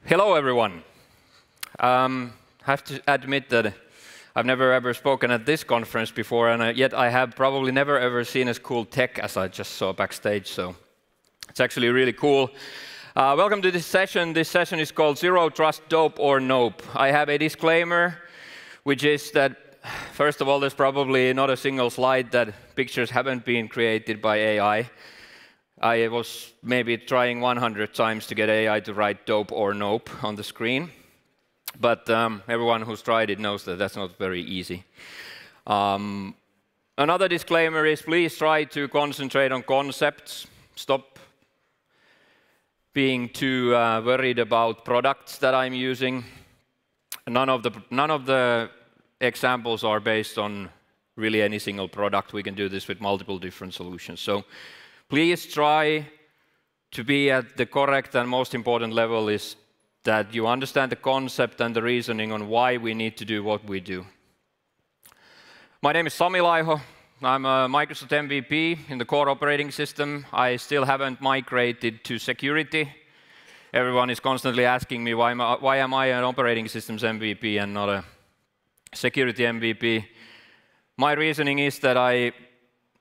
Hello, everyone. I have to admit that I've never ever spoken at this conference before, and yet I have probably never ever seen as cool tech as I just saw backstage, so it's actually really cool. Welcome to this session. This session is called Zero Trust, Dope or Nope. I have a disclaimer, which is that, first of all, there's probably not a single slide that pictures haven't been created by AI. I was maybe trying 100 times to get AI to write dope or nope on the screen. But everyone who's tried it knows that that's not very easy. Another disclaimer is please try to concentrate on concepts. Stop being too worried about products that I'm using. None of the examples are based on really any single product. We can do this with multiple different solutions. So please try to be at the correct and most important level is that you understand the concept and the reasoning on why we need to do what we do. My name is Sami Laiho. I'm a Microsoft MVP in the core operating system. I still haven't migrated to security. Everyone is constantly asking me why am I an operating systems MVP and not a security MVP. My reasoning is that I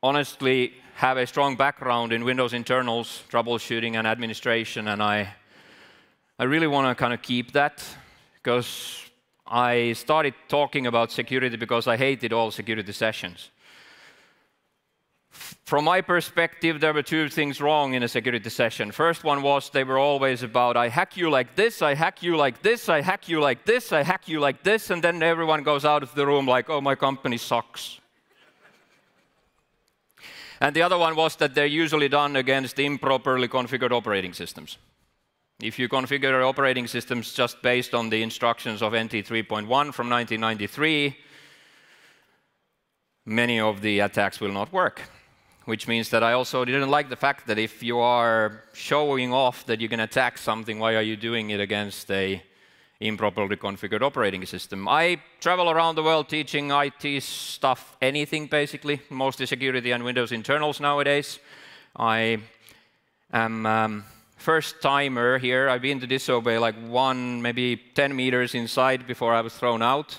honestly have a strong background in Windows internals, troubleshooting and administration, and I really want to kind of keep that because I started talking about security because I hated all security sessions. From my perspective, there were two things wrong in a security session. First one was they were always about, I hack you like this, I hack you like this, I hack you like this, I hack you like this, and then everyone goes out of the room like, oh, my company sucks. And the other one was that they're usually done against improperly configured operating systems. If you configure operating systems just based on the instructions of NT 3.1 from 1993, many of the attacks will not work. Which means that I also didn't like the fact that if you are showing off that you can attack something, why are you doing it against a improperly configured operating system? I travel around the world teaching IT stuff, anything basically, mostly security and Windows internals nowadays. I am first timer here. I've been to Disobey like maybe 10 meters inside before I was thrown out.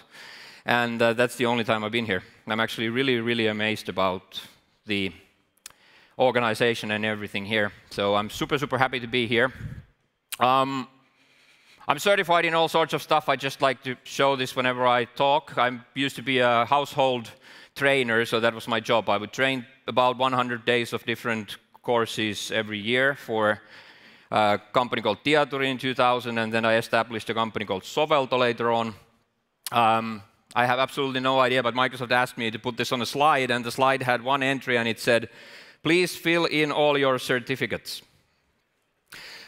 And that's the only time I've been here. I'm actually really, really amazed about the organization and everything here. So I'm super, super happy to be here. I'm certified in all sorts of stuff. I just like to show this whenever I talk. I used to be a household trainer, so that was my job. I would train about 100 days of different courses every year for a company called D24 in 2000, and then I established a company called Sovelto later on. I have absolutely no idea, but Microsoft asked me to put this on a slide, and the slide had one entry, and it said, please fill in all your certificates.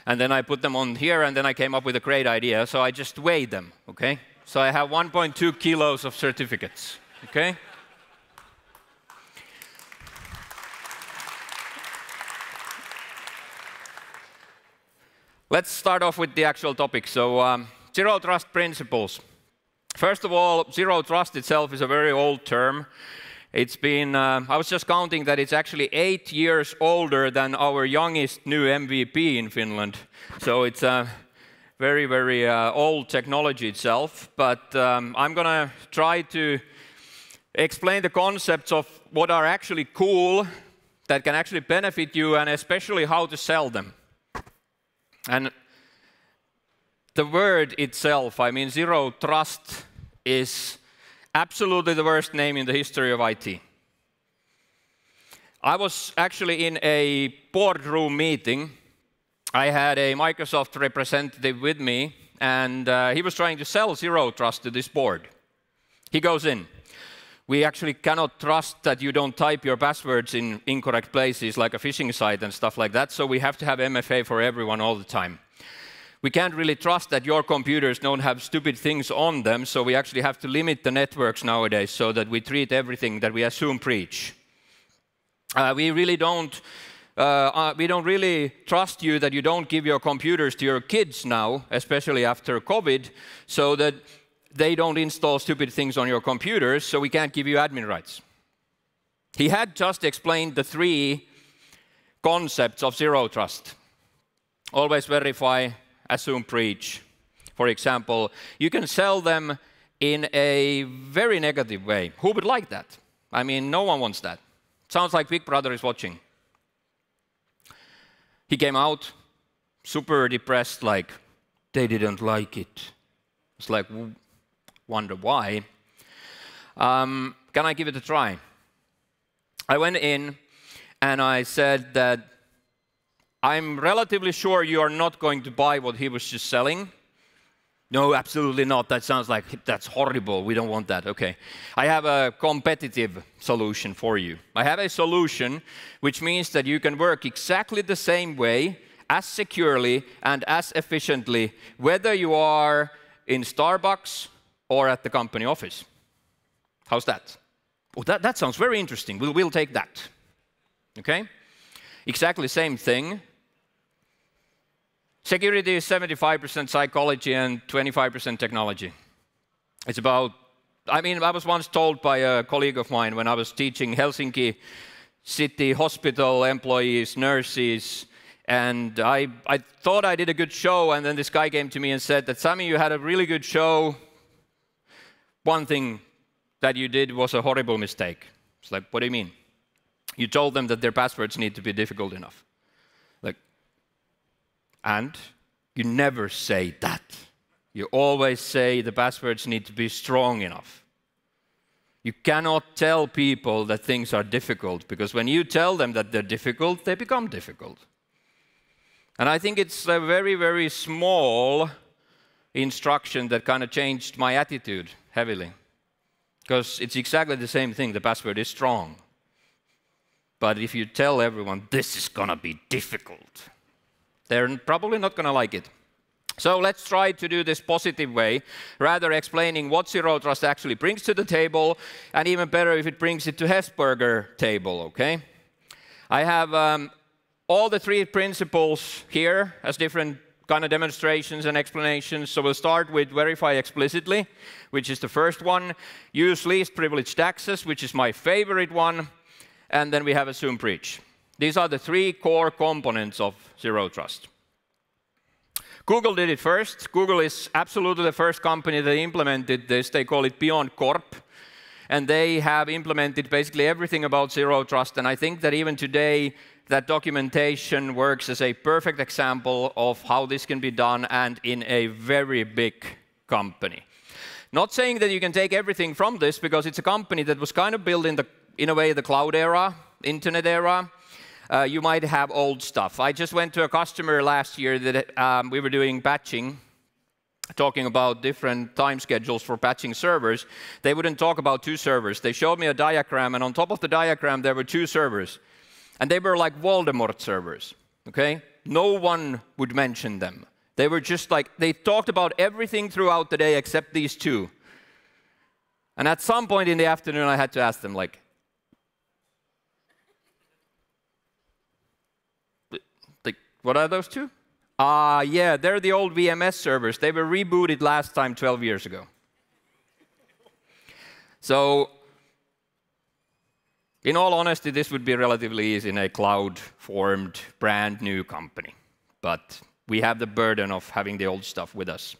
And then I put them on here, and then I came up with a great idea. So I just weighed them, okay? So I have 1.2 kilos of certificates, okay? Let's start off with the actual topic. So zero trust principles. First of all, zero trust itself is a very old term. It's been, I was just counting that it's actually 8 years older than our youngest new MVP in Finland. So it's a very, very old technology itself. But I'm going to try to explain the concepts of what are actually cool, that can actually benefit you, and especially how to sell them. And the word itself, I mean, zero trust is absolutely the worst name in the history of IT. I was actually in a boardroom meeting. I had a Microsoft representative with me, and he was trying to sell zero trust to this board. He goes in. We actually cannot trust that you don't type your passwords in incorrect places like a phishing site and stuff like that, so we have to have MFA for everyone all the time. We can't really trust that your computers don't have stupid things on them, so we actually have to limit the networks nowadays so that we treat everything that we assume breach. We don't really trust you that you don't give your computers to your kids now, especially after COVID, so that they don't install stupid things on your computers, so we can't give you admin rights. He had just explained the 3 concepts of zero trust. Always verify, assume breach, for example, you can sell them in a very negative way. Who would like that? I mean, no one wants that. Sounds like Big Brother is watching. He came out super depressed, like, they didn't like it. It's like, wonder why. Can I give it a try? I went in and I said that I'm relatively sure you are not going to buy what he was just selling. No, absolutely not. That sounds like that's horrible. We don't want that. Okay. I have a competitive solution for you. I have a solution which means that you can work exactly the same way, as securely and as efficiently, whether you are in Starbucks or at the company office. How's that? Oh, that sounds very interesting. We'll take that. Okay? Exactly same thing. Security is 75% psychology and 25% technology. It's about, I was once told by a colleague of mine when I was teaching Helsinki city hospital employees, nurses, and I thought I did a good show, and then this guy came to me and said that, Sami, you had a really good show. One thing that you did was a horrible mistake. It's like, what do you mean? You told them that their passwords need to be difficult enough. Like, and you never say that. You always say the passwords need to be strong enough. You cannot tell people that things are difficult, because when you tell them that they're difficult, they become difficult. And I think it's a very, very small instruction that kind of changed my attitude heavily. Because it's exactly the same thing. The password is strong. But if you tell everyone, this is going to be difficult, they're probably not going to like it. So let's try to do this positive way, rather explaining what Zero Trust actually brings to the table, and even better if it brings it to Hesburger table, okay? I have all the 3 principles here as different kind of demonstrations and explanations. So we'll start with verify explicitly, which is the first one. Use least privileged access, which is my favorite one. And then we have assume breach. These are the 3 core components of Zero Trust. Google did it first. Google is absolutely the first company that implemented this. They call it Beyond Corp. And they have implemented basically everything about Zero Trust. And I think that even today, that documentation works as a perfect example of how this can be done, and in a very big company. Not saying that you can take everything from this, because it's a company that was kind of built in a way, the cloud era, internet era. You might have old stuff. I just went to a customer last year that we were doing patching, talking about different time schedules for patching servers. They wouldn't talk about 2 servers. They showed me a diagram, and on top of the diagram, there were 2 servers. And they were like Voldemort servers, okay? No one would mention them. They were just like, they talked about everything throughout the day except these 2. And at some point in the afternoon, I had to ask them, like, what are those 2? Yeah, they're the old VMS servers. They were rebooted last time 12 years ago. So, in all honesty, this would be relatively easy in a cloud-formed, brand new company. But we have the burden of having the old stuff with us.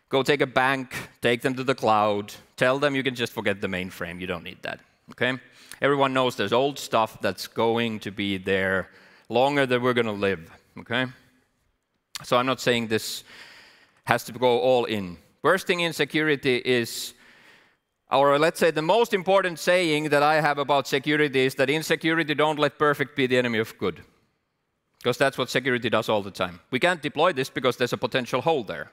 Go take a bank, take them to the cloud, tell them you can just forget the mainframe. You don't need that, okay? Everyone knows there's old stuff that's going to be there longer than we're going to live, okay? So I'm not saying this has to go all in. Worst thing in security is, or let's say the most important saying that I have about security is that in security, don't let perfect be the enemy of good. Because that's what security does all the time. We can't deploy this because there's a potential hole there.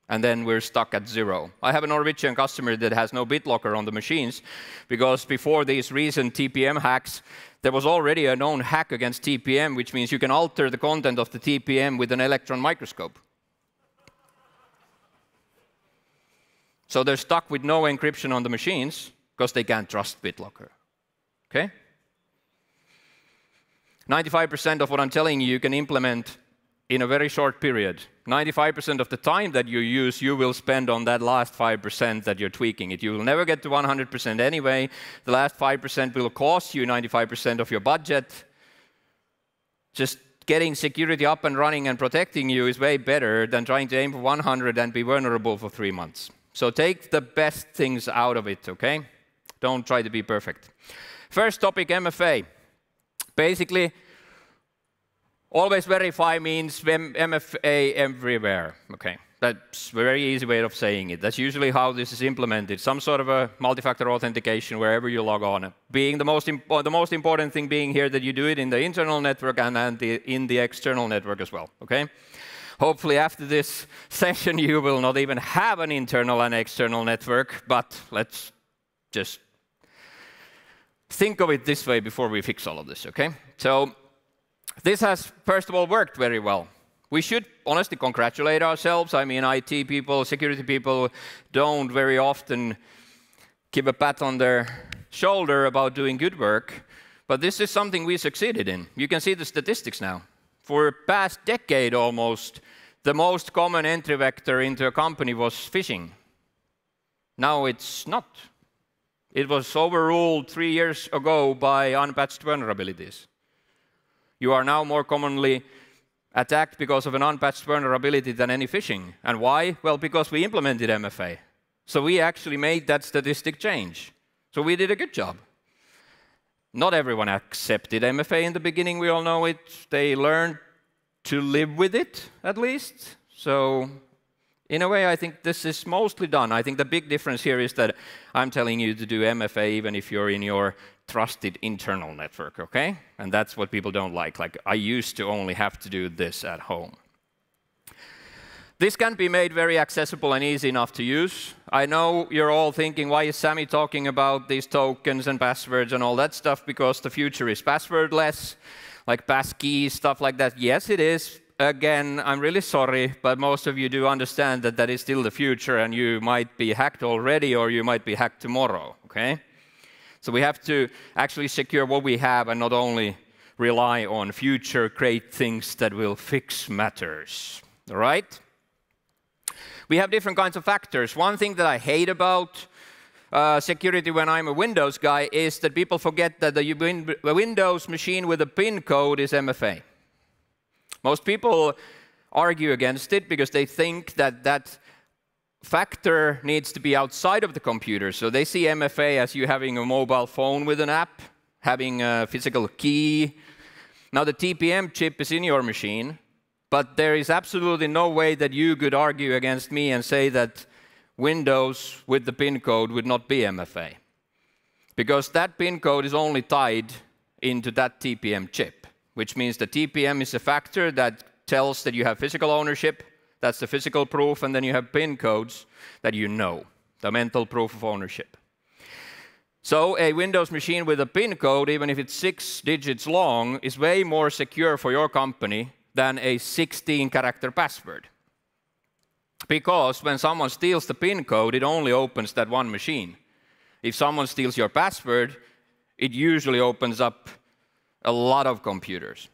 And then we're stuck at 0. I have a Norwegian customer that has no BitLocker on the machines, because before these recent TPM hacks, there was already a known hack against TPM, which means you can alter the content of the TPM with an electron microscope. So they're stuck with no encryption on the machines because they can't trust BitLocker. Okay? 95% of what I'm telling you can implement in a very short period. 95% of the time that you use, you will spend on that last 5% that you're tweaking it. You will never get to 100% anyway. The last 5% will cost you 95% of your budget. Just getting security up and running and protecting you is way better than trying to aim for 100 and be vulnerable for 3 months. So take the best things out of it, okay? Don't try to be perfect. First topic, MFA. Basically, always verify means MFA everywhere, okay? That's a very easy way of saying it. That's usually how this is implemented. Some sort of a multi-factor authentication wherever you log on. Being the most important thing being here that you do it in the internal network and in the external network as well, okay? Hopefully after this session you will not even have an internal and external network, but let's just think of it this way before we fix all of this, okay? So this has, first of all, worked very well. We should honestly congratulate ourselves. I mean, IT people, security people don't very often give a pat on their shoulder about doing good work, but this is something we succeeded in. You can see the statistics now. For the past decade almost, the most common entry vector into a company was phishing. Now it's not. It was overruled 3 years ago by unpatched vulnerabilities. You are now more commonly attacked because of an unpatched vulnerability than any phishing. And why? Well, because we implemented MFA. So we actually made that statistic change. So we did a good job. Not everyone accepted MFA in the beginning, we all know it. They learned to live with it, at least. So in a way, I think this is mostly done. I think the big difference here is that I'm telling you to do MFA even if you're in your trusted internal network, okay? And that's what people don't like. Like, I used to only have to do this at home. This can be made very accessible and easy enough to use. I know you're all thinking, why is Sami talking about these tokens and passwords and all that stuff? Because the future is passwordless, like passkeys, stuff like that. Yes, it is. Again, I'm really sorry, but most of you do understand that that is still the future and you might be hacked already or you might be hacked tomorrow, okay? So we have to actually secure what we have and not only rely on future great things that will fix matters, all right? We have different kinds of factors. One thing that I hate about security when I'm a Windows guy is that people forget that the Windows machine with a PIN code is MFA. Most people argue against it because they think that that factor needs to be outside of the computer. So they see MFA as you having a mobile phone with an app, having a physical key. Now the TPM chip is in your machine, but there is absolutely no way that you could argue against me and say that Windows with the PIN code would not be MFA. Because that PIN code is only tied into that TPM chip, which means the TPM is a factor that tells that you have physical ownership. That's the physical proof, and then you have PIN codes that you know, the mental proof of ownership. So a Windows machine with a PIN code, even if it's 6 digits long, is way more secure for your company than a 16-character password. Because when someone steals the PIN code, it only opens that one machine. If someone steals your password, it usually opens up a lot of computers.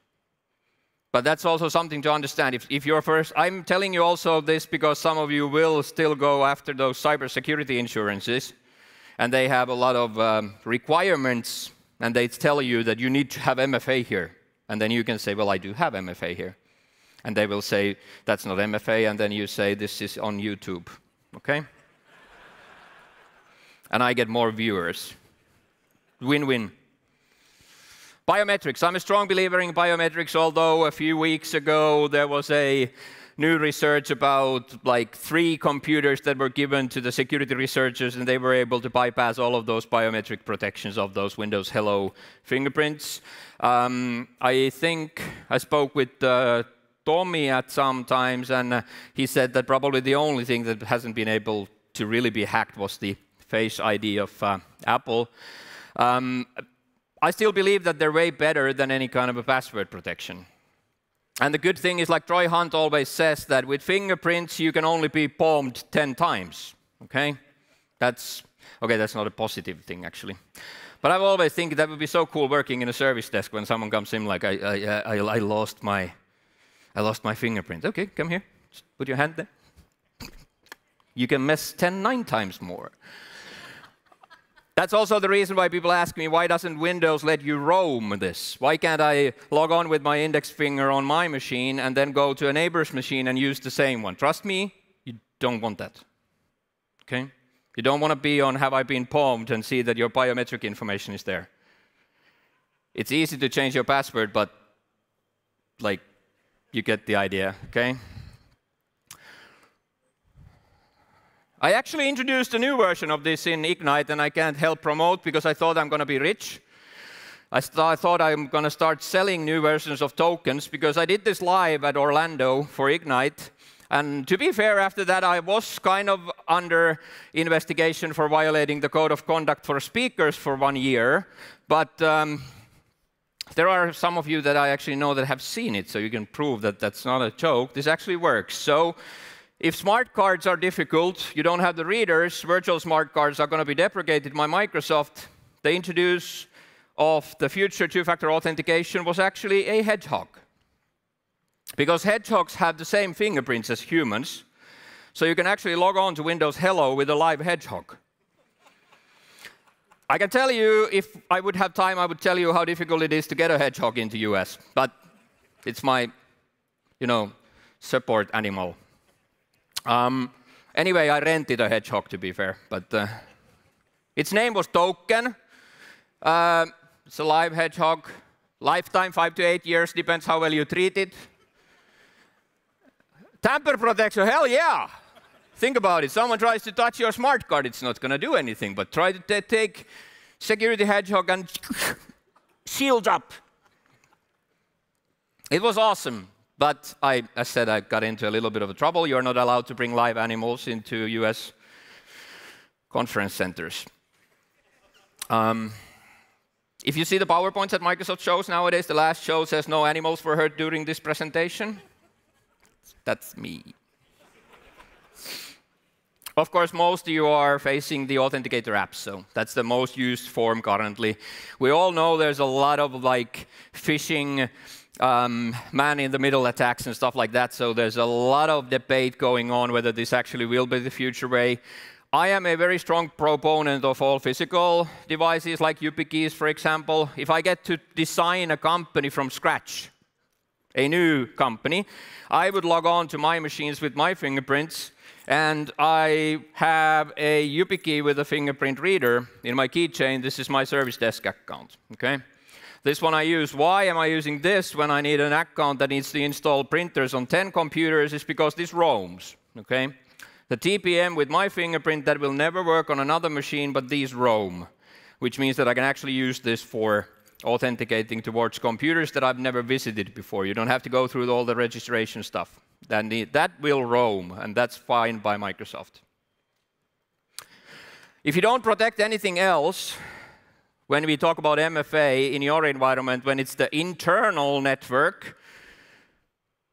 But that's also something to understand. If you're first, I'm telling you also this because some of you will still go after those cybersecurity insurances, and they have a lot of requirements, and they tell you that you need to have MFA here. And then you can say, well, I do have MFA here. And they will say, that's not MFA, and then you say, this is on YouTube, okay? And I get more viewers. Win-win. Biometrics. I'm a strong believer in biometrics, although a few weeks ago there was a new research about like 3 computers that were given to the security researchers, and they were able to bypass all of those biometric protections of those Windows Hello fingerprints. I think I spoke with Tommy at some times, and he said that probably the only thing that hasn't been able to really be hacked was the Face ID of Apple. I still believe that they're way better than any kind of a password protection. And the good thing is, like Troy Hunt always says, that with fingerprints you can only be palmed 10 times, okay? That's not a positive thing, actually. But I've always think that would be so cool working in a service desk when someone comes in like, I lost my fingerprint. Okay, come here, just put your hand there. You can mess 9 times more. That's also the reason why people ask me, why doesn't Windows let you roam this? Why can't I log on with my index finger on my machine and then go to a neighbor's machine and use the same one? Trust me, you don't want that. Okay? You don't want to be on Have I Been Palmed and see that your biometric information is there. It's easy to change your password, but like, you get the idea, okay? I actually introduced a new version of this in Ignite, and I can't help promote because I thought I'm going to be rich. I thought I'm going to start selling new versions of tokens because I did this live at Orlando for Ignite. And to be fair, after that, I was kind of under investigation for violating the code of conduct for speakers for 1 year. But there are some of you that I actually know that have seen it, so you can prove that that's not a joke. This actually works. So if smart cards are difficult, you don't have the readers, virtual smart cards are going to be deprecated by Microsoft. The introduce of the future two-factor authentication was actually a hedgehog. Because hedgehogs have the same fingerprints as humans, so you can actually log on to Windows Hello with a live hedgehog. I can tell you, if I would have time, I would tell you how difficult it is to get a hedgehog into US, but it's my, support animal. Anyway, I rented a hedgehog, to be fair, but its name was Token. It's a live hedgehog. Lifetime, 5 to 8 years, depends how well you treat it. Tamper protection, hell yeah! Think about it. Someone tries to touch your smart card, it's not going to do anything, but try to take security hedgehog and shield up. It was awesome. But as I said, I got into a little bit of trouble. You're not allowed to bring live animals into US conference centers. If you see the PowerPoints that Microsoft shows nowadays, the last show says no animals were hurt during this presentation. That's me. Of course, most of you are facing the Authenticator apps, so that's the most used form currently. We all know there's a lot of phishing, man-in-the-middle attacks and stuff like that, so there's a lot of debate going on whether this actually will be the future way. I am a very strong proponent of all physical devices, like YubiKeys, for example. If I get to design a company from scratch, a new company, I would log on to my machines with my fingerprints, and I have a YubiKey with a fingerprint reader in my keychain. This is my service desk account, okay? This one I use. Why am I using this when I need an account that needs to install printers on 10 computers? Is because this roams, okay? The TPM with my fingerprint, that will never work on another machine, but these roam, which means that I can actually use this for authenticating towards computers that I've never visited before. You don't have to go through all the registration stuff. That will roam, and that's fine by Microsoft. If you don't protect anything else, when we talk about MFA in your environment, when it's the internal network,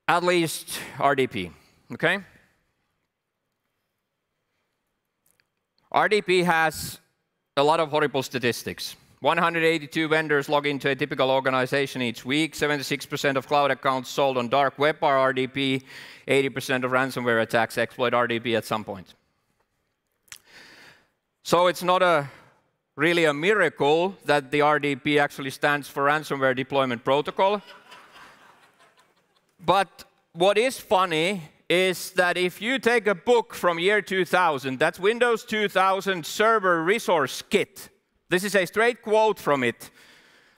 at least RDP, okay? RDP has a lot of horrible statistics. 182 vendors log into a typical organization each week. 76% of cloud accounts sold on dark web are RDP. 80% of ransomware attacks exploit RDP at some point. So it's not really a miracle that the RDP actually stands for Ransomware Deployment Protocol. But what is funny is that if you take a book from year 2000, that's Windows 2000 Server Resource Kit. This is a straight quote from it.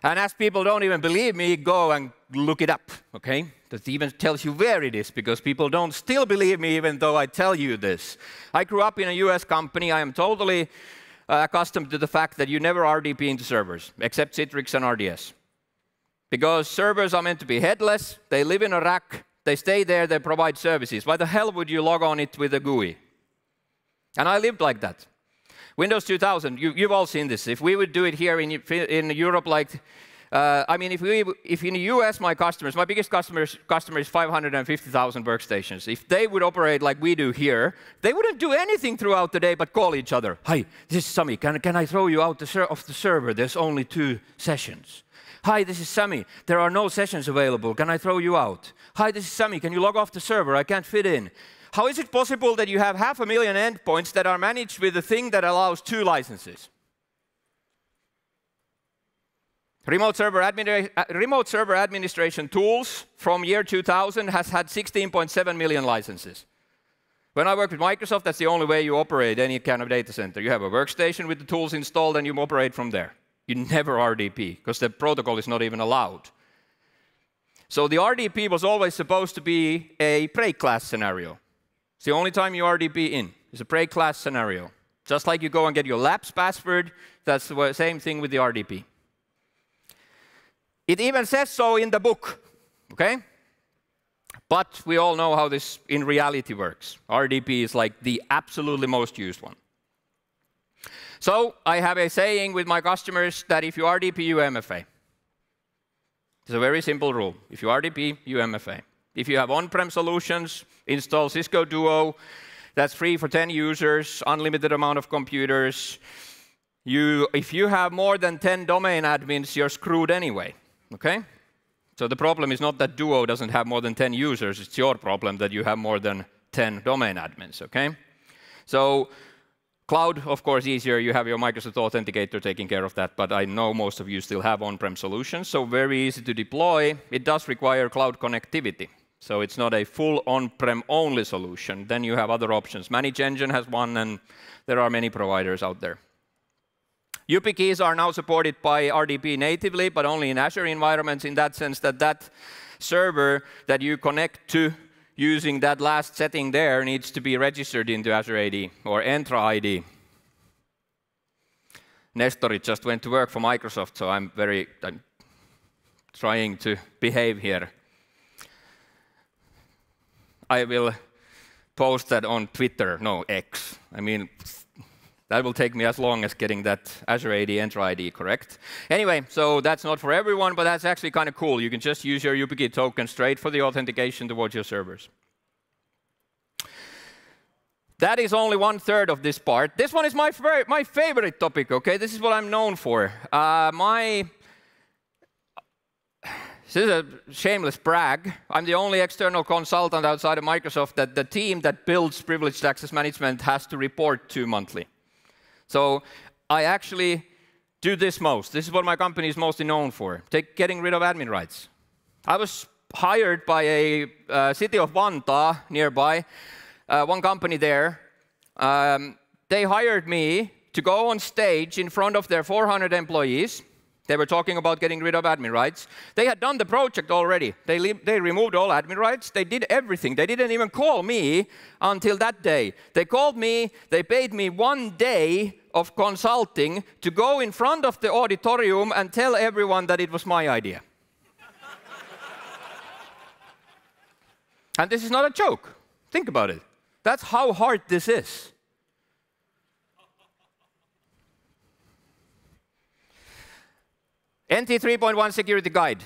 And as people don't even believe me, go and look it up, okay? That even tells you where it is, because people don't still believe me even though I tell you this. I grew up in a US company. I am totally accustomed to the fact that you never RDP into servers, except Citrix and RDS. Because servers are meant to be headless, they live in a rack, they stay there, they provide services. Why the hell would you log on it with a GUI? And I lived like that. Windows 2000, you've all seen this. If we would do it here in Europe, if in the US, my biggest customer is 550,000 workstations. If they would operate like we do here, they wouldn't do anything throughout the day but call each other. Hi, this is Sami. Can I throw you out of the server? There's only 2 sessions. Hi, this is Sami. There are no sessions available. Can I throw you out? Hi, this is Sami. Can you log off the server? I can't fit in. How is it possible that you have 500,000 endpoints that are managed with a thing that allows 2 licenses? Remote server administration tools from year 2000 has had 16.7 million licenses. When I work with Microsoft, that's the only way you operate any kind of data center. You have a workstation with the tools installed and you operate from there. You never RDP, because the protocol is not even allowed. So the RDP was always supposed to be a break class scenario. It's the only time you RDP in. It's a break class scenario. Just like you go and get your lapse password, that's the same thing with the RDP. It even says so in the book, okay? But we all know how this in reality works. RDP is like the absolutely most used one. So I have a saying with my customers that if you RDP, you MFA. It's a very simple rule. If you RDP, you MFA. If you have on-prem solutions, install Cisco Duo. That's free for 10 users, unlimited amount of computers. If you have more than 10 domain admins, you're screwed anyway. Okay? So the problem is not that Duo doesn't have more than 10 users. It's your problem that you have more than 10 domain admins. Okay? So cloud, of course, easier. You have your Microsoft Authenticator taking care of that. But I know most of you still have on-prem solutions. So very easy to deploy. It does require cloud connectivity. So it's not a full on-prem only solution. Then you have other options. Manage Engine has one, and there are many providers out there. YubiKeys are now supported by RDP natively, but only in Azure environments, in that sense that that server that you connect to using that last setting there needs to be registered into Azure AD or Entra ID. Nestor just went to work for Microsoft, so I'm trying to behave here. I will post that on Twitter, no, X. I mean, that will take me as long as getting that Azure AD Entra ID correct. Anyway, so that's not for everyone, but that's actually kind of cool. You can just use your YubiKey token straight for the authentication towards your servers. That is only 1/3 of this part. This one is my favorite topic, okay? This is what I'm known for. This is a shameless brag. I'm the only external consultant outside of Microsoft that the team that builds privileged access management has to report to monthly. So I actually do this most. This is what my company is mostly known for, getting rid of admin rights. I was hired by a city of Vantaa nearby, one company there. They hired me to go on stage in front of their 400 employees. They were talking about getting rid of admin rights. They had done the project already. They removed all admin rights. They did everything. They didn't even call me until that day. They called me. They paid me 1 day of consulting to go in front of the auditorium and tell everyone that it was my idea. And this is not a joke. Think about it. That's how hard this is. NT 3.1 Security Guide.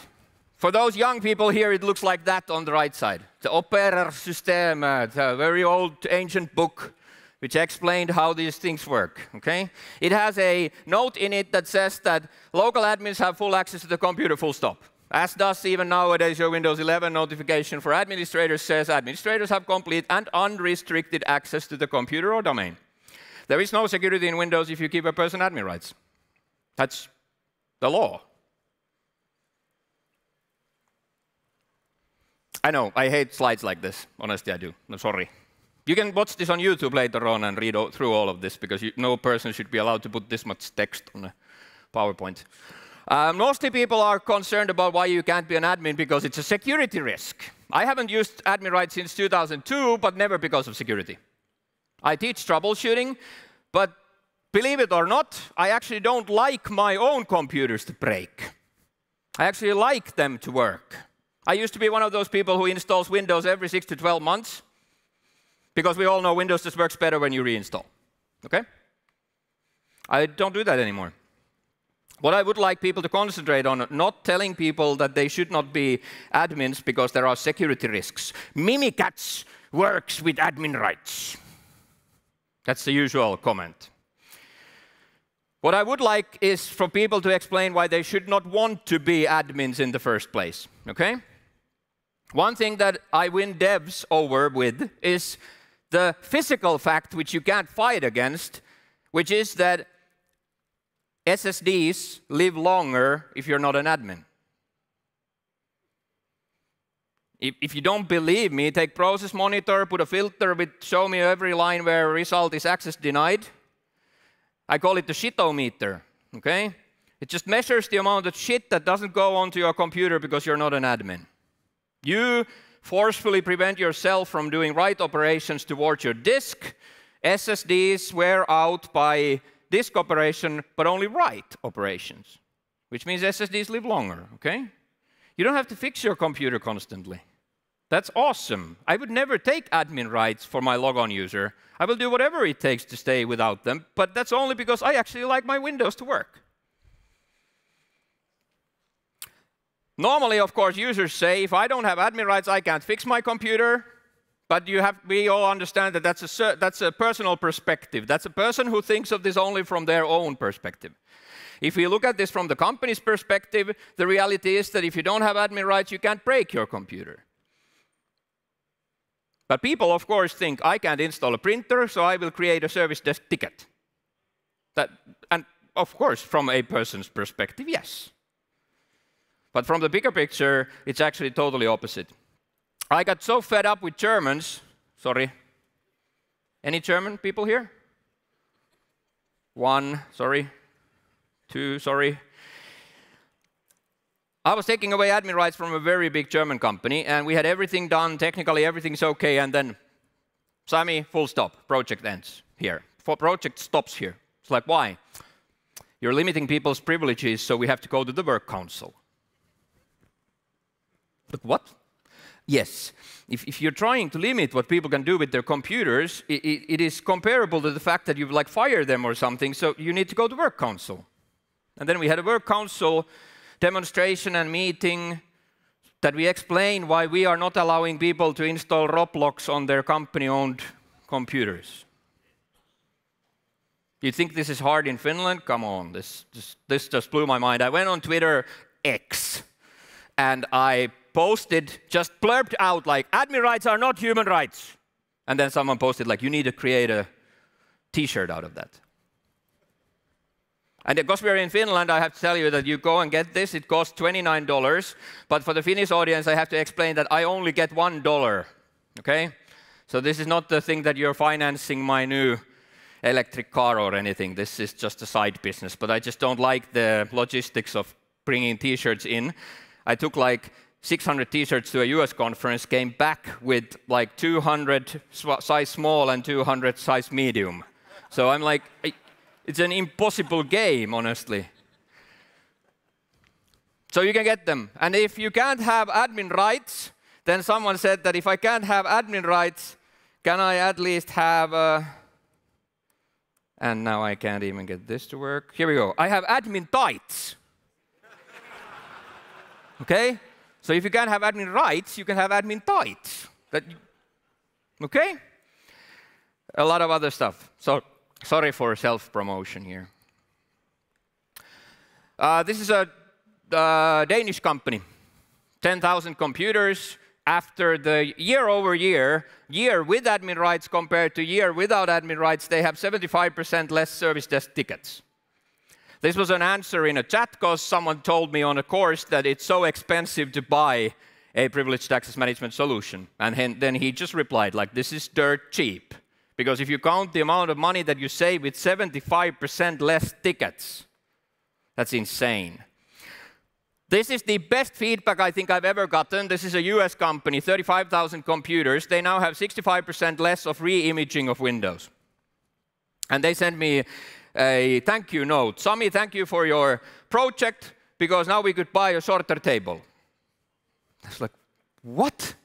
For those young people here, it looks like that on the right side. The Operersystem, a very old ancient book which explained how these things work. Okay? It has a note in it that says that local admins have full access to the computer, full stop. As does even nowadays your Windows 11 notification for administrators says administrators have complete and unrestricted access to the computer or domain. There is no security in Windows if you give a person admin rights. That's the law. I know, I hate slides like this. Honestly, I do. I'm sorry. You can watch this on YouTube later on and read through all of this, because no person should be allowed to put this much text on a PowerPoint. Mostly people are concerned about why you can't be an admin because it's a security risk. I haven't used admin rights since 2002, but never because of security. I teach troubleshooting, but believe it or not, I actually don't like my own computers to break. I actually like them to work. I used to be one of those people who installs Windows every 6 to 12 months, because we all know Windows just works better when you reinstall. Okay? I don't do that anymore. What I would like people to concentrate on, not telling people that they should not be admins because there are security risks. Mimikatz works with admin rights. That's the usual comment. What I would like is for people to explain why they should not want to be admins in the first place. Okay? One thing that I win devs over with is the physical fact which you can't fight against, which is that SSDs live longer if you're not an admin. If you don't believe me, take process monitor, put a filter with show me every line where result is access denied. I call it the shitometer, okay? It just measures the amount of shit that doesn't go onto your computer because you're not an admin. You forcefully prevent yourself from doing write operations towards your disk. SSDs wear out by disk operation, but only write operations, which means SSDs live longer, okay? You don't have to fix your computer constantly. That's awesome. I would never take admin rights for my logon user. I will do whatever it takes to stay without them, but that's only because I actually like my Windows to work. Normally, of course, users say, if I don't have admin rights, I can't fix my computer. But we all understand that that's a personal perspective. That's a person who thinks of this only from their own perspective. If we look at this from the company's perspective, the reality is that if you don't have admin rights, you can't break your computer. But people, of course, think, I can't install a printer, so I will create a service desk ticket. And of course, from a person's perspective, yes. But from the bigger picture, it's actually totally opposite. I got so fed up with Germans. Sorry. Any German people here? One, sorry. Two, sorry. I was taking away admin rights from a very big German company, and we had everything done, technically everything's okay, and then Sami, full stop, project ends here. Project stops here. It's like, why? You're limiting people's privileges, so we have to go to the work council. But what? Yes, if you're trying to limit what people can do with their computers, it is comparable to the fact that you've like fired them or something, so you need to go to work council. And then we had a work council demonstration and meeting that we explain why we are not allowing people to install Roblox on their company-owned computers. You think this is hard in Finland? Come on, this just blew my mind. I went on Twitter X and I posted, just blurbed out like, admin rights are not human rights. And then someone posted like, you need to create a t-shirt out of that. And because we're in Finland, I have to tell you that you go and get this, it costs $29. But for the Finnish audience, I have to explain that I only get $1, okay? So this is not the thing that you're financing my new electric car or anything. This is just a side business. But I just don't like the logistics of bringing t-shirts in. I took like 600 t-shirts to a US conference, came back with like 200 size small and 200 size medium. So I'm like, it's an impossible game, honestly. So you can get them. And if you can't have admin rights, then someone said that if I can't have admin rights, can I at least have and now I can't even get this to work. Here we go. I have admin tights. Okay? So if you can't have admin rights, you can have admin tights. Okay? A lot of other stuff. So sorry for self-promotion here. This is a Danish company. 10,000 computers. After the year-over-year, year with admin rights compared to year without admin rights, they have 75% less service desk tickets. This was an answer in a chat because someone told me on a course that it's so expensive to buy a privileged access management solution. And then he just replied, like, this is dirt cheap. Because if you count the amount of money that you save with 75% less tickets, that's insane. This is the best feedback I think I've ever gotten. This is a US company, 35,000 computers. They now have 65% less of re-imaging of Windows. And they sent me a thank you note. Sami, thank you for your project, because now we could buy a shorter table. I was like, what?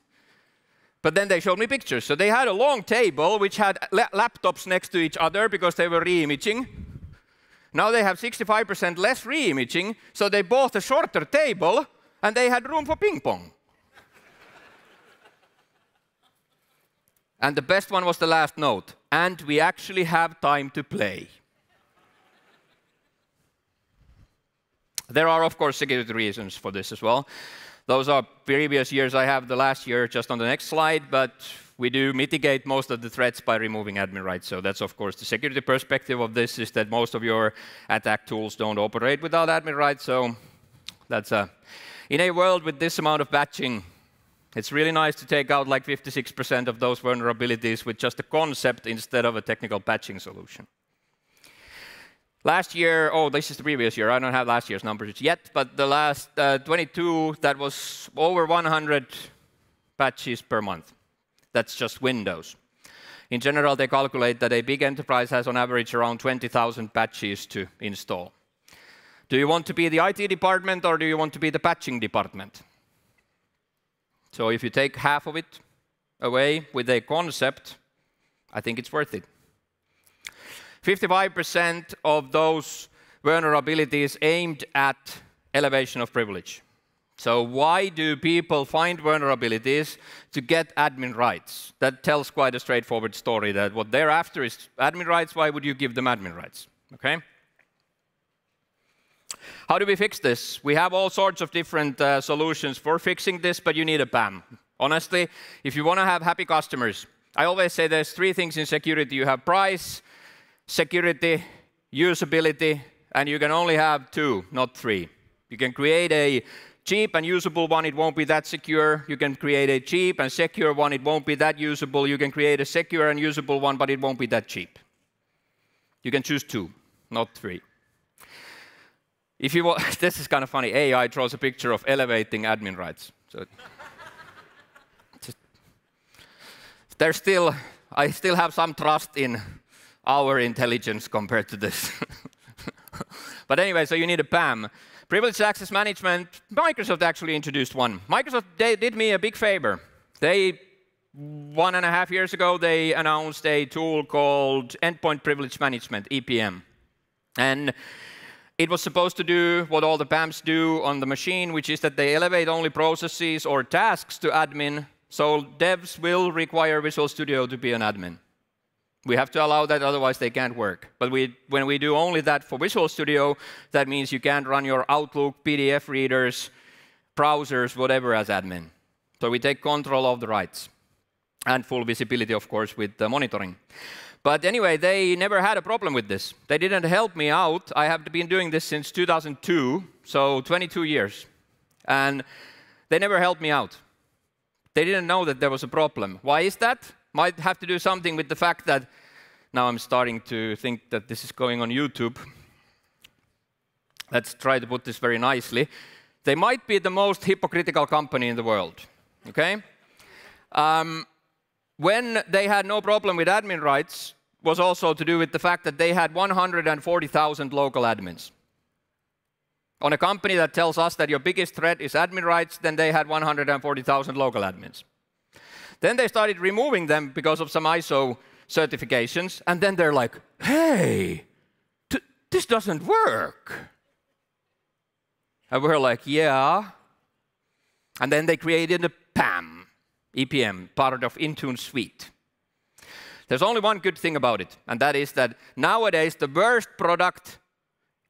But then they showed me pictures. So they had a long table which had laptops next to each other because they were re-imaging. Now they have 65% less re-imaging, so they bought a shorter table and they had room for ping pong. And the best one was the last note. And we actually have time to play. There are, of course, security reasons for this as well. Those are previous years. I have the last year just on the next slide, but we do mitigate most of the threats by removing admin rights. So that's, of course, the security perspective of this is that most of your attack tools don't operate without admin rights. So that's in a world with this amount of batching, it's really nice to take out like 56% of those vulnerabilities with just a concept instead of a technical patching solution. Last year, oh, this is the previous year. I don't have last year's numbers yet, but the last 22, that was over 100 patches per month. That's just Windows. In general, they calculate that a big enterprise has on average around 20,000 patches to install. Do you want to be the IT department or do you want to be the patching department? So if you take half of it away with a concept, I think it's worth it. 55% of those vulnerabilities aimed at elevation of privilege. So why do people find vulnerabilities to get admin rights? That tells quite a straightforward story that what they're after is admin rights. Why would you give them admin rights? Okay? How do we fix this? We have all sorts of different solutions for fixing this, but you need a PAM. Honestly, if you want to have happy customers, I always say there's three things in security. You have price, security, usability, and you can only have two, not three. You can create a cheap and usable one, it won't be that secure. You can create a cheap and secure one, it won't be that usable. You can create a secure and usable one, but it won't be that cheap. You can choose two, not three. If you want, this is kind of funny. AI draws a picture of elevating admin rights. So I still have some trust in our intelligence compared to this. But anyway, so you need a PAM. Privileged access management, Microsoft actually introduced one. Microsoft, they did me a big favor. 1.5 years ago, they announced a tool called Endpoint Privilege Management, EPM. And it was supposed to do what all the PAMs do on the machine, which is that they elevate only processes or tasks to admin. So devs will require Visual Studio to be an admin. We have to allow that, otherwise they can't work. But when we do only that for Visual Studio, that means you can't run your Outlook, PDF readers, browsers, whatever as admin. So we take control of the rights. And full visibility, of course, with the monitoring. But anyway, they never had a problem with this. They didn't help me out. I have been doing this since 2002, so 22 years. And they never helped me out. They didn't know that there was a problem. Why is that? Might have to do something with the fact that now I'm starting to think that this is going on YouTube. Let's try to put this very nicely. They might be the most hypocritical company in the world. Okay? When they had no problem with admin rights was also to do with the fact that they had 140,000 local admins. On a company that tells us that your biggest threat is admin rights, then they had 140,000 local admins. Then they started removing them because of some ISO certifications, and then they're like, hey, this doesn't work. And we're like, yeah. And then they created a PAM, EPM, part of Intune suite. There's only one good thing about it, and that is that nowadays the worst product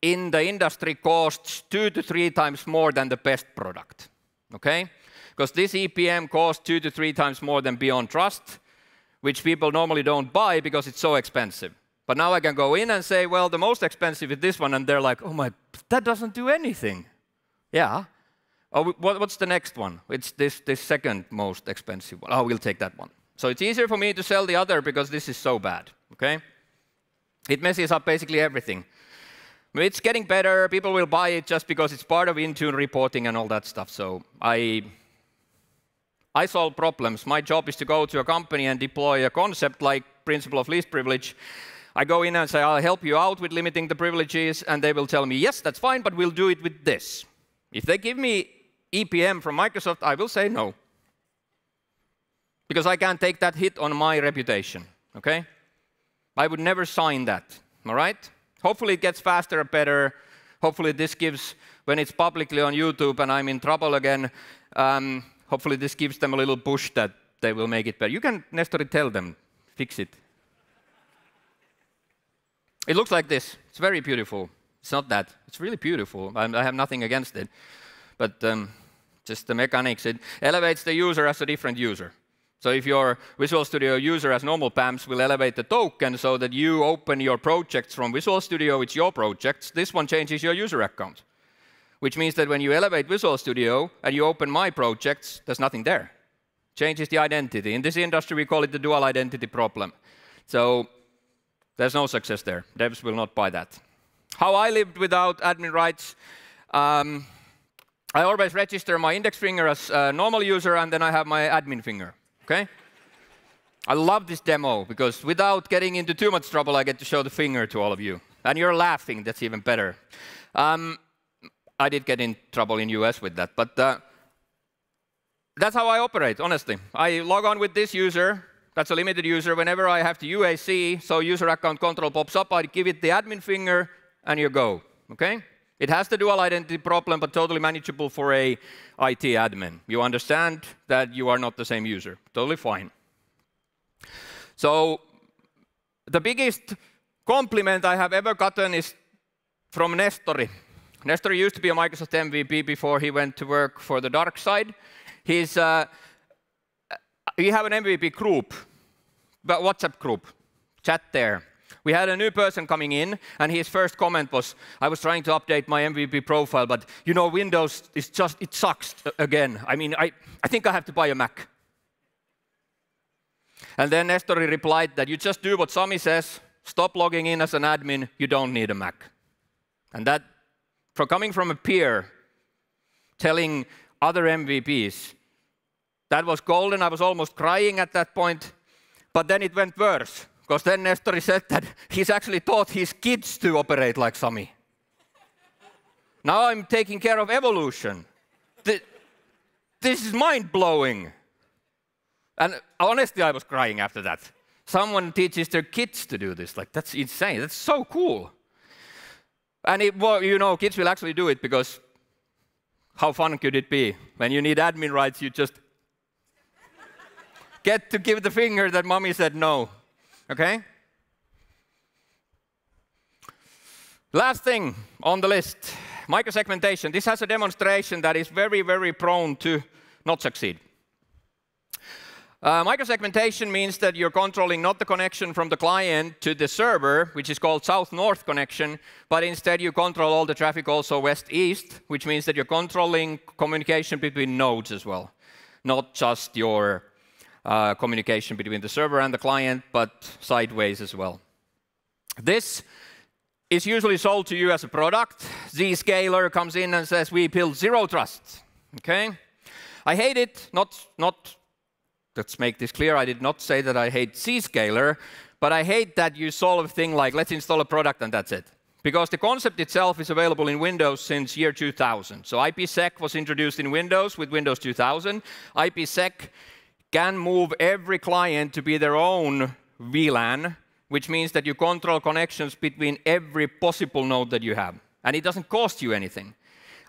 in the industry costs 2 to 3 times more than the best product. Okay? Because this EPM costs 2 to 3 times more than Beyond Trust, which people normally don't buy because it's so expensive. But now I can go in and say, well, the most expensive is this one, and they're like, oh my, that doesn't do anything. Yeah. Oh, what's the next one? It's this second most expensive one. Oh, we'll take that one. So it's easier for me to sell the other because this is so bad. Okay? It messes up basically everything. It's getting better. People will buy it just because it's part of Intune reporting and all that stuff. So I solve problems. My job is to go to a company and deploy a concept like principle of least privilege. I go in and say, I'll help you out with limiting the privileges, and they will tell me, yes, that's fine, but we'll do it with this. If they give me EPM from Microsoft, I will say no. Because I can't take that hit on my reputation, okay? I would never sign that, all right? Hopefully it gets faster and better. Hopefully this gives, when it's publicly on YouTube and I'm in trouble again, hopefully this gives them a little push that they will make it better. You can necessarily tell them, fix it. It looks like this. It's very beautiful. It's not that. It's really beautiful. I have nothing against it. But just the mechanics. It elevates the user as a different user. So if your Visual Studio user has normal PAMs, we'll elevate the token so that you open your projects from Visual Studio, it's your projects. This one changes your user account, which means that when you elevate Visual Studio and you open my projects, there's nothing there. Changes the identity. In this industry, we call it the dual identity problem. So there's no success there. Devs will not buy that. How I lived without admin rights, I always register my index finger as a normal user, and then I have my admin finger. Okay? I love this demo, because without getting into too much trouble, I get to show the finger to all of you. And you're laughing, that's even better. I did get in trouble in US with that, but that's how I operate, honestly. I log on with this user, that's a limited user. Whenever I have to UAC, so user account control pops up, I give it the admin finger, and you go, okay? It has the dual identity problem, but totally manageable for a IT admin. You understand that you are not the same user. Totally fine. So the biggest compliment I have ever gotten is from Nestori. Nestori used to be a Microsoft MVP before he went to work for the dark side. We have an MVP group, but WhatsApp group, chat there. We had a new person coming in, and his first comment was, I was trying to update my MVP profile, but you know, Windows is just, it sucks again. I mean, I think I have to buy a Mac. And then Nestori replied that you just do what Sami says, stop logging in as an admin, you don't need a Mac. And that, coming from a peer, telling other MVPs, that was golden. I was almost crying at that point, but then it went worse. Because then Nestori said that he's actually taught his kids to operate like Sami. Now I'm taking care of evolution. This is mind-blowing. And honestly, I was crying after that. Someone teaches their kids to do this. Like, that's insane. That's so cool. And well, you know, kids will actually do it, because how fun could it be? When you need admin rights, you just get to give the finger that mommy said no. Okay? Last thing on the list, microsegmentation. This has a demonstration that is very, very prone to not succeed. Microsegmentation means that you're controlling not the connection from the client to the server, which is called south-north connection, but instead you control all the traffic also west-east, which means that you're controlling communication between nodes as well, not just your communication between the server and the client, but sideways as well. This is usually sold to you as a product. Zscaler comes in and says, we build zero trust. Okay? I hate it. Let's make this clear. I did not say that I hate Zscaler, but I hate that you solve a thing like, let's install a product and that's it. Because the concept itself is available in Windows since year 2000. So IPsec was introduced in Windows with Windows 2000. IPsec can move every client to be their own VLAN, which means that you control connections between every possible node that you have. And it doesn't cost you anything.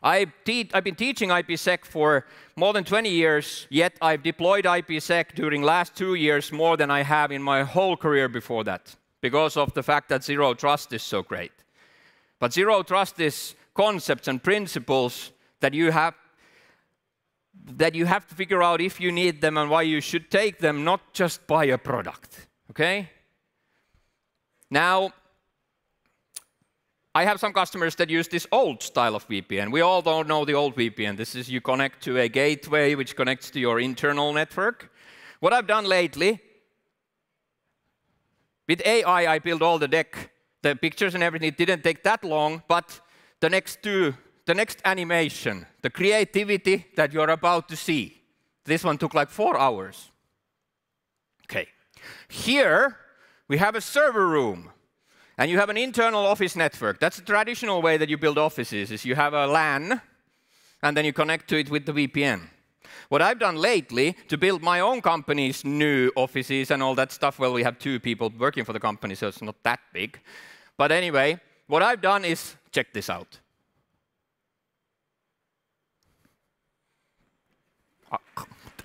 I've been teaching IPsec for more than 20 years, yet I've deployed IPsec during last 2 years more than I have in my whole career before that, because of the fact that zero trust is so great. But zero trust is concepts and principles that you have to figure out if you need them and why you should take them, not just buy a product. Okay? Now, I have some customers that use this old style of VPN. We all don't know the old VPN. This is you connect to a gateway which connects to your internal network. What I've done lately, with AI, I built all the deck, the pictures and everything. It didn't take that long, but the next animation, the creativity that you're about to see, this one took like 4 hours. Okay. Here, we have a server room. And you have an internal office network. That's the traditional way that you build offices, is you have a LAN, and then you connect to it with the VPN. What I've done lately to build my own company's new offices and all that stuff, well, we have 2 people working for the company, so it's not that big. But anyway, what I've done is, check this out.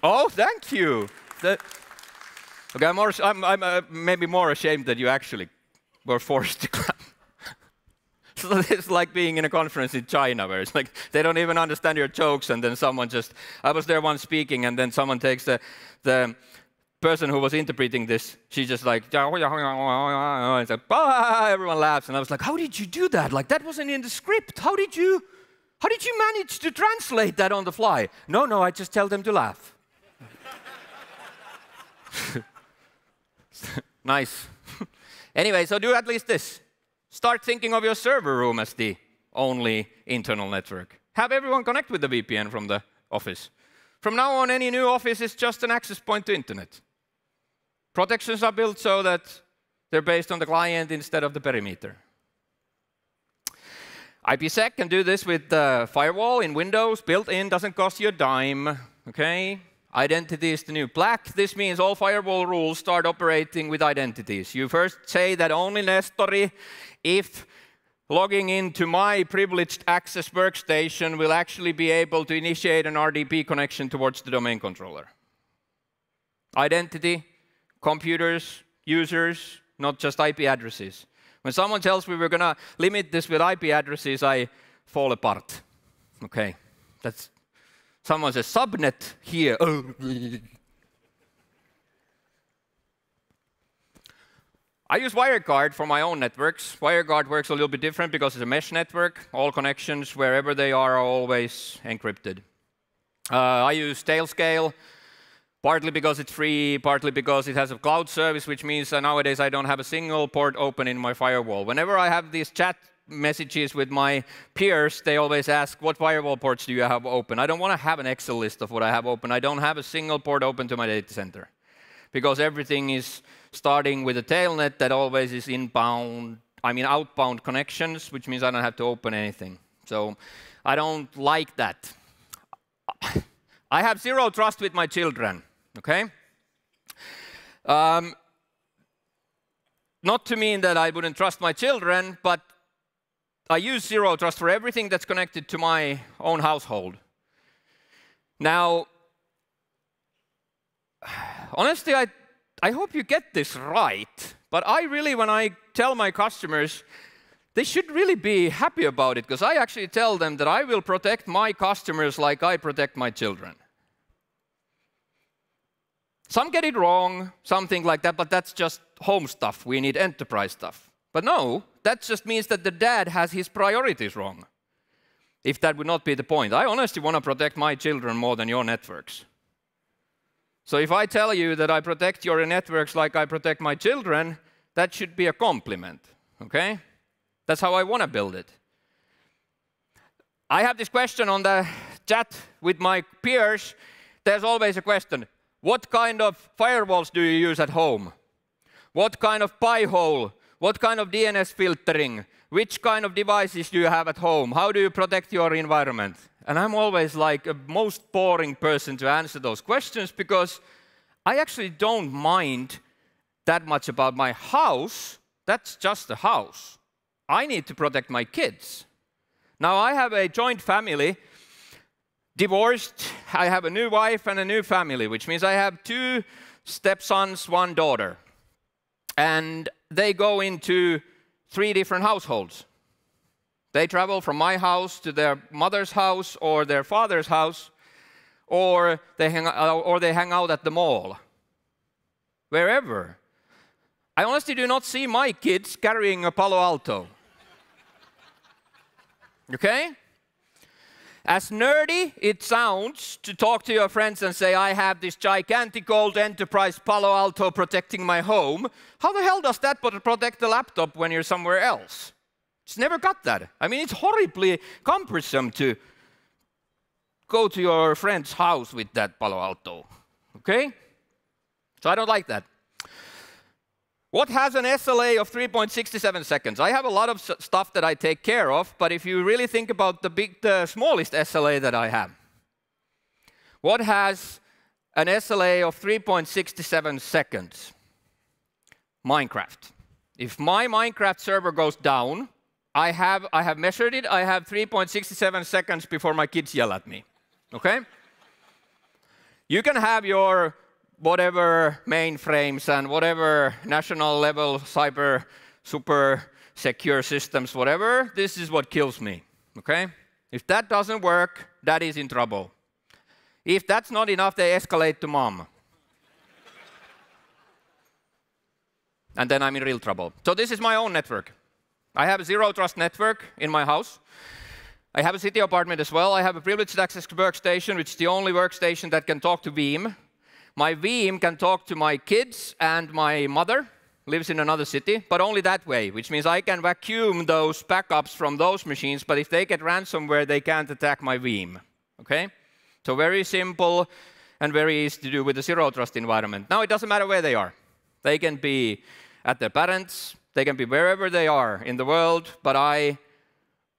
Oh, thank you. Okay, I'm maybe more ashamed that you actually were forced to clap. So it's like being in a conference in China where it's like they don't even understand your jokes, and then someone just, I was there once speaking, and then someone takes the person who was interpreting this, she just like, it's like, bah! Everyone laughs. And I was like, how did you do that? Like, that wasn't in the script. How did you manage to translate that on the fly? No, I just tell them to laugh. Nice. Anyway, so do at least this. Start thinking of your server room as the only internal network. Have everyone connect with the VPN from the office. From now on, any new office is just an access point to internet. Protections are built so that they're based on the client instead of the perimeter. IPsec can do this with the firewall in Windows, built in, doesn't cost you a dime. Okay? Identity is the new black. This means all firewall rules start operating with identities. You first say that only Nestori, if logging into my privileged access workstation, will actually be able to initiate an RDP connection towards the domain controller. Identity, computers, users, not just IP addresses. When someone tells me we're going to limit this with IP addresses, I fall apart. Okay, that's someone says subnet here. I use WireGuard for my own networks. WireGuard works a little bit different because it's a mesh network. All connections, wherever they are always encrypted. I use Tailscale, partly because it's free, partly because it has a cloud service, which means nowadays I don't have a single port open in my firewall. Whenever I have these chat messages with my peers, they always ask, what firewall ports do you have open? I don't want to have an Excel list of what I have open. I don't have a single port open to my data center, because everything is starting with a tailnet that always is outbound connections, which means I don't have to open anything. So I don't like that. I have zero trust with my children, okay? Not to mean that I wouldn't trust my children, but I use zero trust for everything that's connected to my own household. Now, honestly, I hope you get this right, but I really, when I tell my customers, they should really be happy about it, because I actually tell them that I will protect my customers like I protect my children. Some get it wrong, something like that, but that's just home stuff. We need enterprise stuff. But no, that just means that the dad has his priorities wrong, if that would not be the point. I honestly want to protect my children more than your networks. So if I tell you that I protect your networks like I protect my children, that should be a compliment, okay? That's how I want to build it. I have this question on the chat with my peers. There's always a question. What kind of firewalls do you use at home? What kind of Pi-hole? What kind of DNS filtering? Which kind of devices do you have at home? How do you protect your environment? And I'm always like a most boring person to answer those questions, because I actually don't mind that much about my house. That's just a house. I need to protect my kids. Now, I have a joint family, divorced. I have a new wife and a new family, which means I have 2 stepsons, 1 daughter. And they go into 3 different households. They travel from my house to their mother's house or their father's house, or they hang out at the mall. Wherever. I honestly do not see my kids carrying a Palo Alto. Okay? As nerdy it sounds to talk to your friends and say, I have this gigantic old enterprise Palo Alto protecting my home. How the hell does that protect the laptop when you're somewhere else? It's never got that. I mean, it's horribly cumbersome to go to your friend's house with that Palo Alto. Okay? So I don't like that. What has an SLA of 3.67 seconds? I have a lot of stuff that I take care of, but if you really think about the smallest SLA that I have, what has an SLA of 3.67 seconds? Minecraft. If my Minecraft server goes down, I have measured it, I have 3.67 seconds before my kids yell at me. Okay? You can have your whatever mainframes and whatever national level cyber super secure systems, whatever, this is what kills me, okay? If that doesn't work, that is in trouble. If that's not enough, they escalate to mom. and then I'm in real trouble. So this is my own network. I have a zero trust network in my house. I have a city apartment as well. I have a privileged access workstation, which is the only workstation that can talk to Veeam. My Veeam can talk to my kids, and my mother lives in another city, but only that way, which means I can vacuum those backups from those machines, but if they get ransomware, they can't attack my Veeam. Okay? So very simple and very easy to do with the zero trust environment. Now, it doesn't matter where they are. They can be at their parents, they can be wherever they are in the world, but I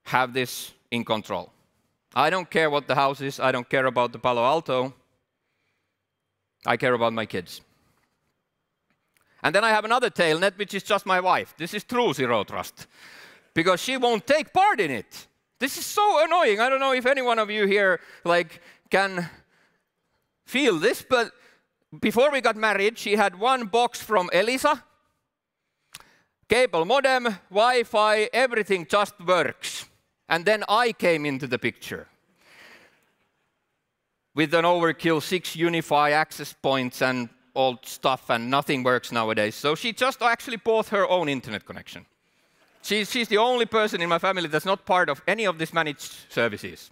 have this in control. I don't care what the house is. I don't care about the Palo Alto. I care about my kids. And then I have another tailnet, which is just my wife. This is true zero trust, because she won't take part in it. This is so annoying. I don't know if any one of you here can feel this, but before we got married, she had one box from Elisa. Cable modem, Wi-Fi, everything just works. And then I came into the picture with an overkill 6 Unify access points and old stuff, and nothing works nowadays. So she just actually bought her own internet connection. She's the only person in my family that's not part of any of these managed services.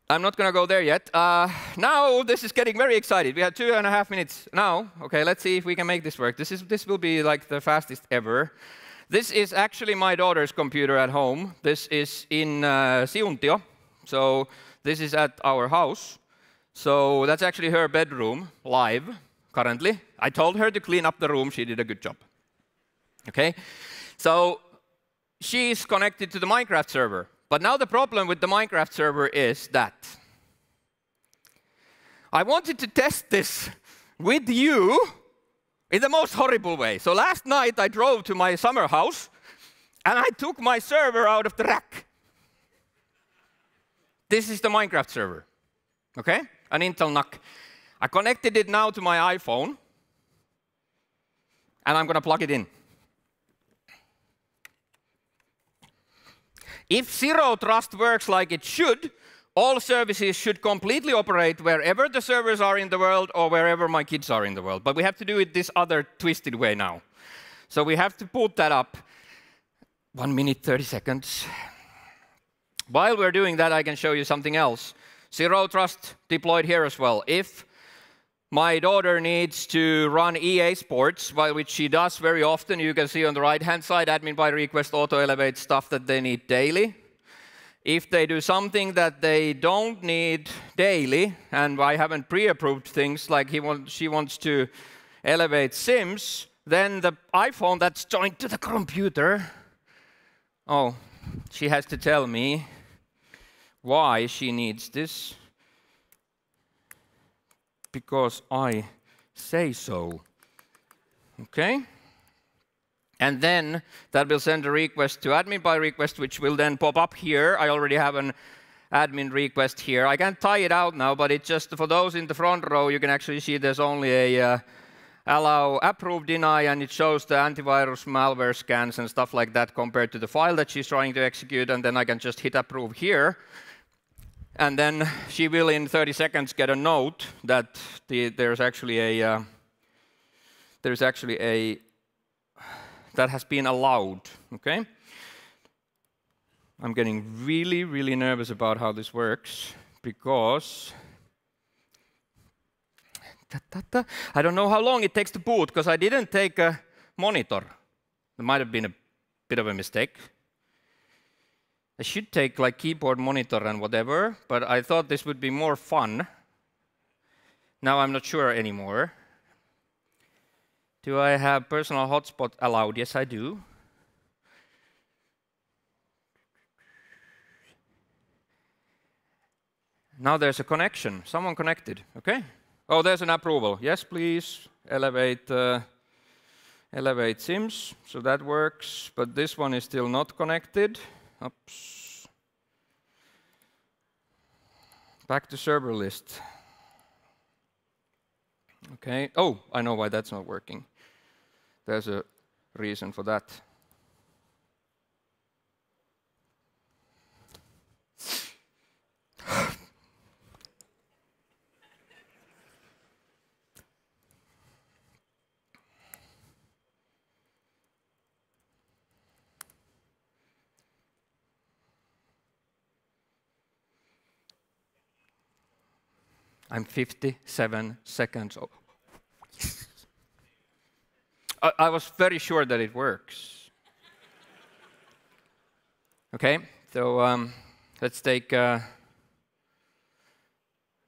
I'm not going to go there yet. Now this is getting very excited. We have 2.5 minutes now. Okay, let's see if we can make this work. This will be like the fastest ever. This is actually my daughter's computer at home. This is in Siuntio. So this is at our house. So that's actually her bedroom, live, currently. I told her to clean up the room. She did a good job. Okay? So she's connected to the Minecraft server. But now the problem with the Minecraft server is that I wanted to test this with you in the most horrible way. So last night I drove to my summer house and I took my server out of the rack. This is the Minecraft server, okay? An Intel NUC. I connected it now to my iPhone and I'm going to plug it in. If zero trust works like it should, all services should completely operate wherever the servers are in the world or wherever my kids are in the world. But we have to do it this other twisted way now. So we have to put that up. 1 minute, 30 seconds. While we're doing that, I can show you something else. Zero trust deployed here as well. If my daughter needs to run EA Sports, which she does very often, you can see on the right-hand side, admin by request auto-elevate stuff that they need daily. If they do something that they don't need daily, and I haven't pre-approved things like she wants to elevate Sims, then the iPhone that's joined to the computer, she has to tell me why she needs this. Because I say so. Okay? And then that will send a request to admin by request, which will then pop up here. I already have an admin request here. I can't tie it out now, but it's just for those in the front row, you can actually see there's only a allow, approve, deny, and it shows the antivirus malware scans and stuff like that compared to the file that she's trying to execute, and then I can just hit approve here. And then she will, in 30 seconds, get a note that there's actually a that has been allowed. Okay. I'm getting really, really nervous about how this works because I don't know how long it takes to boot because I didn't take a monitor. There might have been a bit of a mistake. I should take like keyboard monitor and whatever, but I thought this would be more fun. Now I'm not sure anymore. Do I have personal hotspot allowed? Yes, I do. Now there's a connection. Someone connected. Okay. Oh, there's an approval. Yes, please. Elevate Sims. So that works. But this one is still not connected. Oops. Back to server list. Okay. Oh, I know why that's not working. There's a reason for that. I'm 57 seconds. Oh. I was very sure that it works. Okay, so let's take...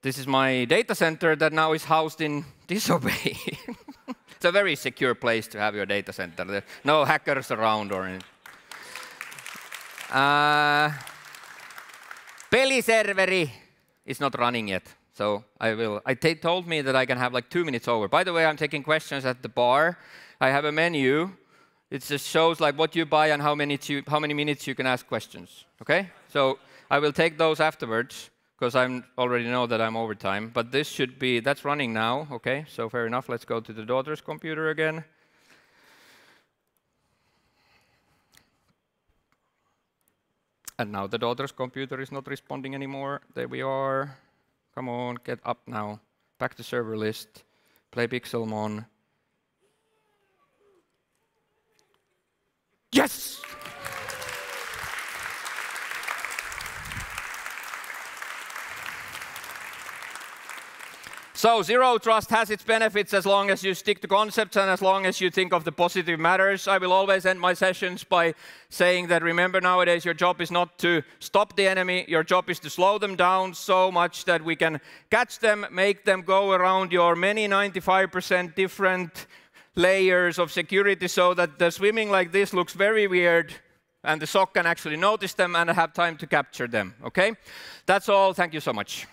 this is my data center that now is housed in Disobey. It's a very secure place to have your data center. There's no hackers around or anything. Peliserveri is not running yet, so I will. They told me that I can have like 2 minutes over. By the way, I'm taking questions at the bar. I have a menu. It just shows like what you buy and how many minutes you can ask questions. Okay, so I will take those afterwards because I already know that I'm over time. But this should be that's running now. Okay, so fair enough. Let's go to the daughter's computer again. And now the daughter's computer is not responding anymore. There we are. Come on, get up now. Back to server list. Play Pixelmon. Yes! So Zero Trust has its benefits as long as you stick to concepts and as long as you think of the positive matters. I will always end my sessions by saying that remember nowadays your job is not to stop the enemy, your job is to slow them down so much that we can catch them, make them go around your many 95% different layers of security so that the swimming like this looks very weird and the SOC can actually notice them and have time to capture them. Okay? That's all. Thank you so much.